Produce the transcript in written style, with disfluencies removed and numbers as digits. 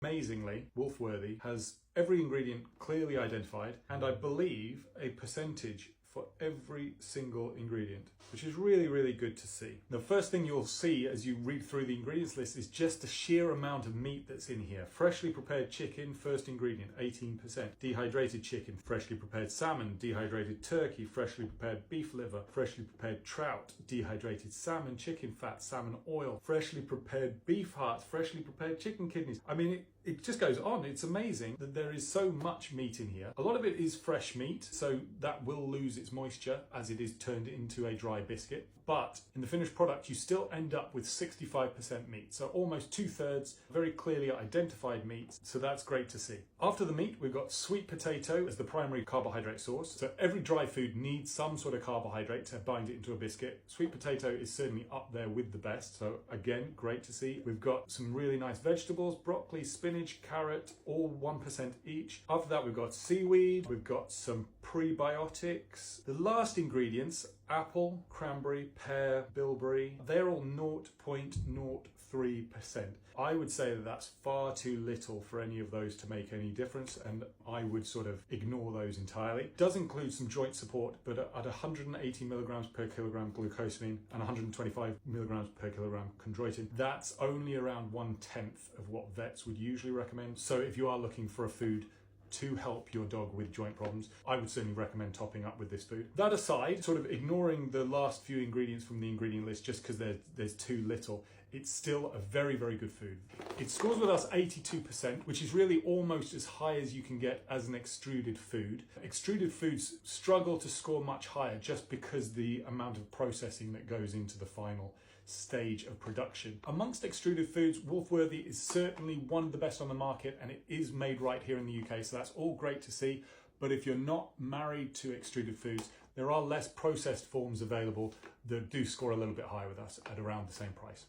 Amazingly, Wolfworthy has every ingredient clearly identified, and I believe a percentage for every single ingredient, which is really, really good to see. The first thing you'll see as you read through the ingredients list is just the sheer amount of meat that's in here. Freshly prepared chicken, first ingredient, 18%. Dehydrated chicken, freshly prepared salmon, dehydrated turkey, freshly prepared beef liver, freshly prepared trout, dehydrated salmon, chicken fat, salmon oil, freshly prepared beef hearts, freshly prepared chicken kidneys. I mean, it just goes on. It's amazing that there is so much meat in here. A lot of it is fresh meat, so that will lose its moisture as it is turned into a dry biscuit. But in the finished product, you still end up with 65% meat. So almost 2/3 very clearly identified meat. So that's great to see. After the meat, we've got sweet potato as the primary carbohydrate source. So every dry food needs some sort of carbohydrate to bind it into a biscuit. Sweet potato is certainly up there with the best. So again, great to see. We've got some really nice vegetables, broccoli, spinach, carrot, all 1% each. After that, we've got seaweed. We've got some prebiotics. The last ingredients, apple, cranberry, pear, bilberry, they're all 0.03%. I would say that that's far too little for any of those to make any difference, and I would sort of ignore those entirely. It does include some joint support, but at 180 milligrams per kilogram glucosamine and 125 milligrams per kilogram chondroitin, that's only around 1/10 of what vets would usually recommend. So if you are looking for a food to help your dog with joint problems, I would certainly recommend topping up with this food. That aside, sort of ignoring the last few ingredients from the ingredient list just because there's too little, it's still a very, very good food. It scores with us 82%, which is really almost as high as you can get as an extruded food. Extruded foods struggle to score much higher just because the amount of processing that goes into the final stage of production. Amongst extruded foods, Wolfworthy is certainly one of the best on the market, and it is made right here in the UK, so that's all great to see. But if you're not married to extruded foods, there are less processed forms available that do score a little bit higher with us at around the same price.